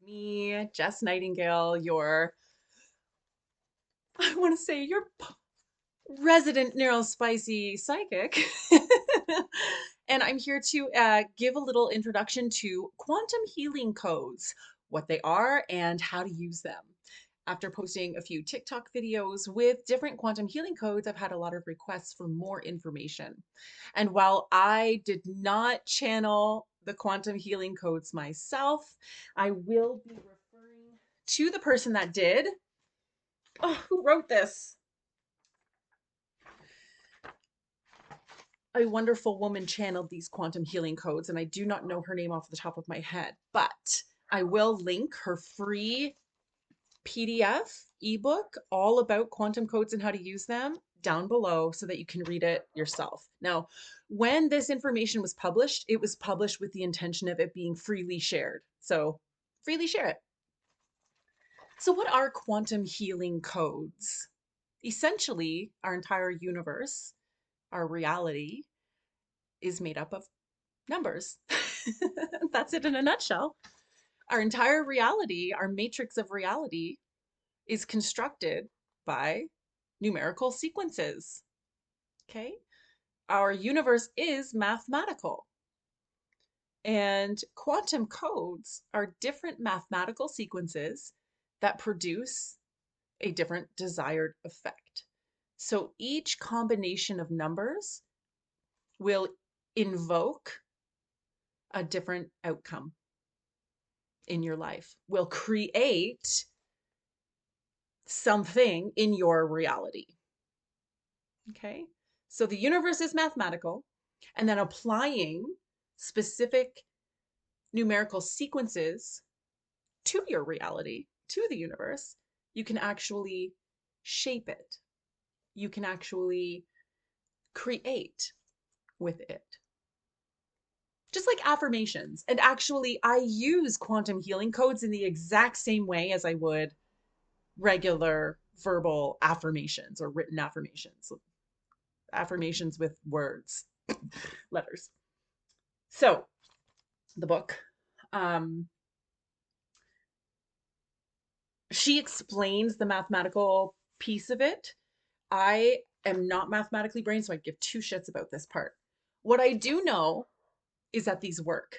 Me, Jess Nightingale, I want to say, your resident neurospicy psychic. And I'm here to give a little introduction to quantum healing codes, what they are, and how to use them. After posting a few TikTok videos with different quantum healing codes, I've had a lot of requests for more information. And while I did not channel the quantum healing codes myself, I will be referring to the person that did. Oh, who wrote this? A wonderful woman channeled these quantum healing codes, and I do not know her name off the top of my head, but I will link her free PDF ebook all about quantum codes and how to use them down below so that you can read it yourself. Now, when this information was published, it was published with the intention of it being freely shared. So, freely share it. So, what are quantum healing codes? Essentially, our entire universe, our reality, is made up of numbers. That's it in a nutshell. Our entire reality, our matrix of reality, is constructed by numerical sequences. Okay. Our universe is mathematical. And quantum codes are different mathematical sequences that produce a different desired effect. So each combination of numbers will invoke a different outcome in your life, will create something in your reality. Okay. So the universe is mathematical, and then applying specific numerical sequences to your reality, to the universe, you can actually shape it. You can actually create with it. Just like affirmations. And actually, I use quantum healing codes in the exact same way as I would regular verbal affirmations or written affirmations, affirmations with words, letters. So, the book, um, she explains the mathematical piece of it. I am not mathematically brained, so I give two shits about this part. What I do know is that these work.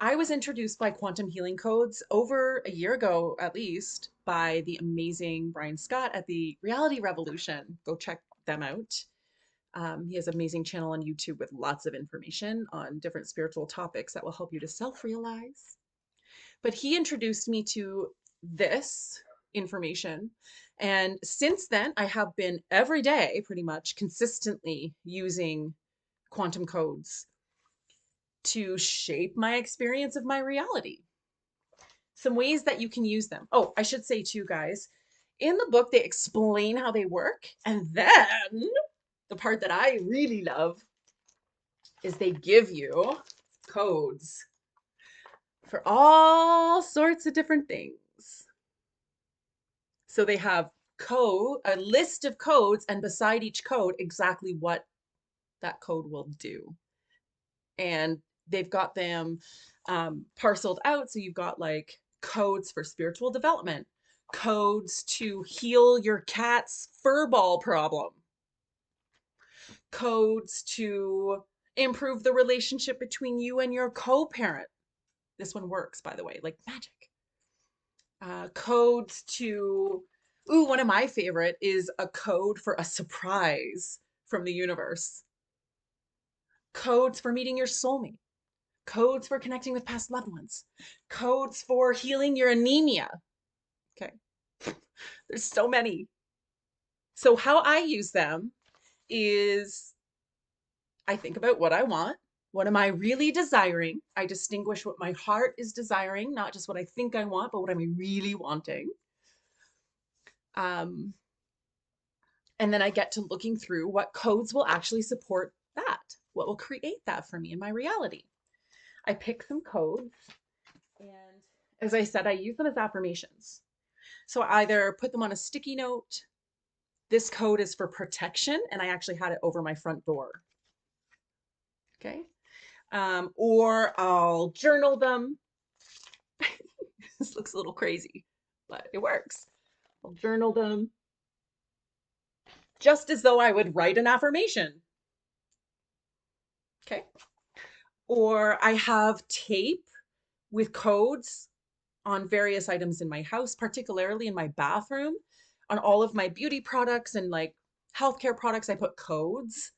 I was introduced by quantum healing codes over a year ago, at least, by the amazing Brian Scott at the Reality Revolution. Go check them out. He has an amazing channel on YouTube with lots of information on different spiritual topics that will help you to self-realize. But he introduced me to this information. And since then, I have been every day, pretty much consistently using quantum codes to shape my experience of my reality. Some ways that you can use them. Oh, I should say too, guys, in the book, they explain how they work. And then the part that I really love is they give you codes for all sorts of different things. So they have a list of codes, and beside each code, exactly what that code will do. And they've got them parceled out. So you've got like codes for spiritual development, codes to heal your cat's furball problem, codes to improve the relationship between you and your co-parent. This one works, by the way, like magic. Codes to, ooh, one of my favorite is a code for a surprise from the universe. Codes for meeting your soulmate. Codes for connecting with past loved ones. Codes for healing your anemia. Okay. There's so many. So how I use them is I think about what I want. What am I really desiring? I distinguish what my heart is desiring, not just what I think I want, but what am I really wanting? Um, and then I get to looking through what codes will actually support that. What will create that for me in my reality? I pick some codes, and as I said, I use them as affirmations. So I either put them on a sticky note. This code is for protection, and I actually had it over my front door. Okay. Or I'll journal them. Looks a little crazy, but it works. I'll journal them just as though I would write an affirmation. Okay. Or I have tape with codes on various items in my house, particularly in my bathroom, on all of my beauty products and like healthcare products. I put codes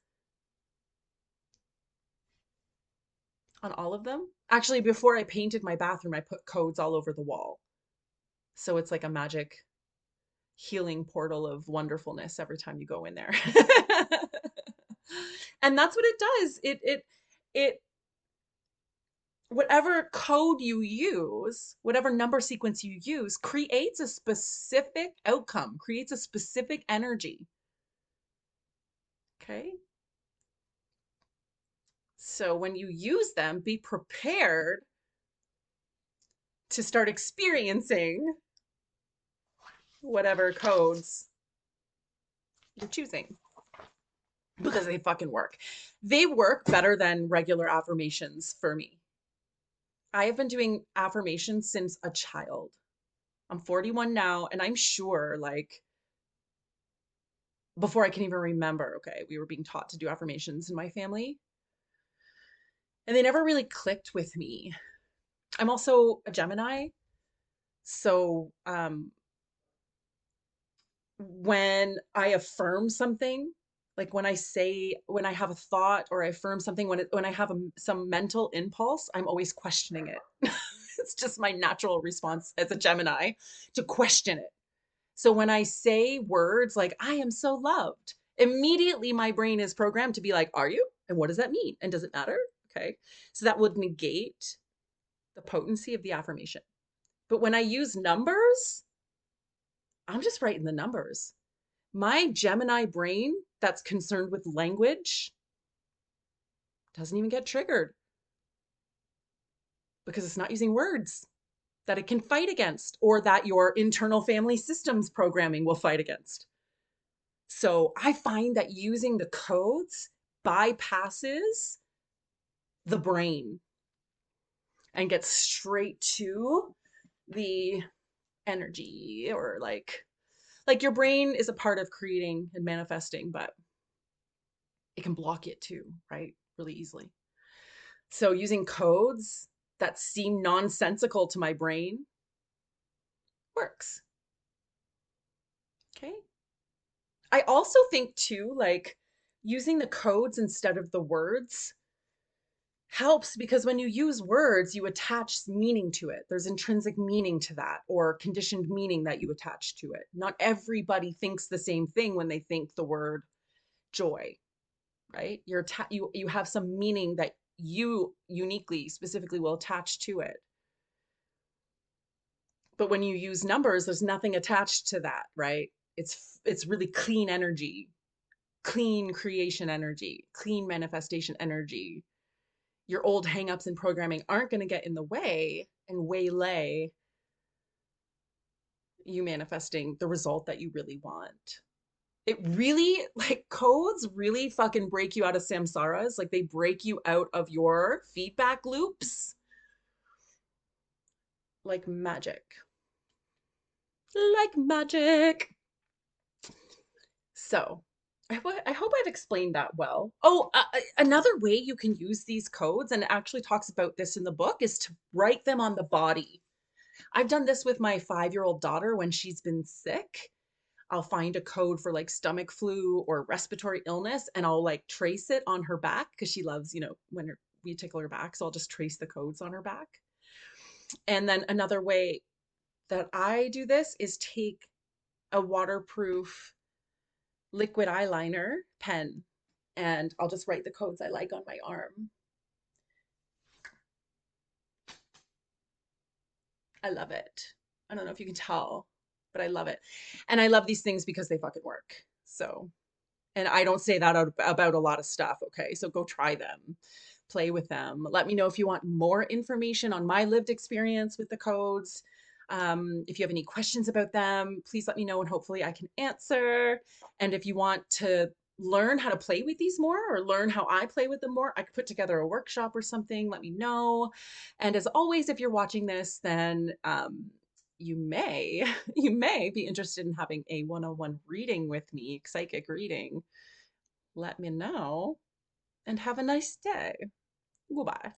on all of them. Actually, before I painted my bathroom, I put codes all over the wall. So it's like a magic healing portal of wonderfulness every time you go in there. And that's what it does. It whatever code you use, whatever number sequence you use, creates a specific outcome, creates a specific energy. Okay. So when you use them, be prepared to start experiencing whatever codes you're choosing because they fucking work. They work better than regular affirmations for me. I have been doing affirmations since a child. I'm 41 now, and I'm sure, like, before I can even remember, okay, we were being taught to do affirmations in my family, and they never really clicked with me. I'm also a Gemini, so when I affirm something, like when I have a thought or I affirm something, when I have some mental impulse, I'm always questioning it. It's just my natural response as a Gemini to question it. So when I say words like, I am so loved, immediately my brain is programmed to be like, are you? And what does that mean? And does it matter? Okay. So that would negate the potency of the affirmation. But when I use numbers, I'm just writing the numbers. My Gemini brain that's concerned with language doesn't even get triggered because it's not using words that it can fight against or that your internal family systems programming will fight against. So I find that using the codes bypasses the brain and gets straight to the energy or like your brain is a part of creating and manifesting, but it can block it too, right? Really easily. So using codes that seem nonsensical to my brain works. Okay. I also think too, like using the codes instead of the words helps because when you use words, you attach meaning to it. There's intrinsic meaning to that or conditioned meaning that you attach to it. Not everybody thinks the same thing when they think the word joy, right? You have some meaning that you uniquely, specifically will attach to it. But when you use numbers, there's nothing attached to that, right? It's really clean energy, clean creation energy, clean manifestation energy. Your old hangups and programming aren't going to get in the way and waylay you manifesting the result that you really want. It really, like, codes really fucking break you out of samsaras. Like, they break you out of your feedback loops like magic. Like magic. So, I hope I've explained that well. Oh, another way you can use these codes, and it actually talks about this in the book, is to write them on the body. I've done this with my 5-year-old daughter when she's been sick. I'll find a code for like stomach flu or respiratory illness, and I'll like trace it on her back because she loves, when we tickle her back. So I'll just trace the codes on her back. And then another way that I do this is take a waterproof liquid eyeliner pen and I'll just write the codes I like on my arm. I love it. I don't know if you can tell, but I love it. And I love these things because they fucking work. So, and I don't say that about a lot of stuff. Okay. So go try them, play with them. Let me know if you want more information on my lived experience with the codes. If you have any questions about them, please let me know and hopefully I can answer. And if you want to learn how to play with these more or learn how I play with them more, I could put together a workshop or something. Let me know. And as always, if you're watching this, then you may you may be interested in having a one-on-one reading with me, psychic reading, let me know and have a nice day. Goodbye.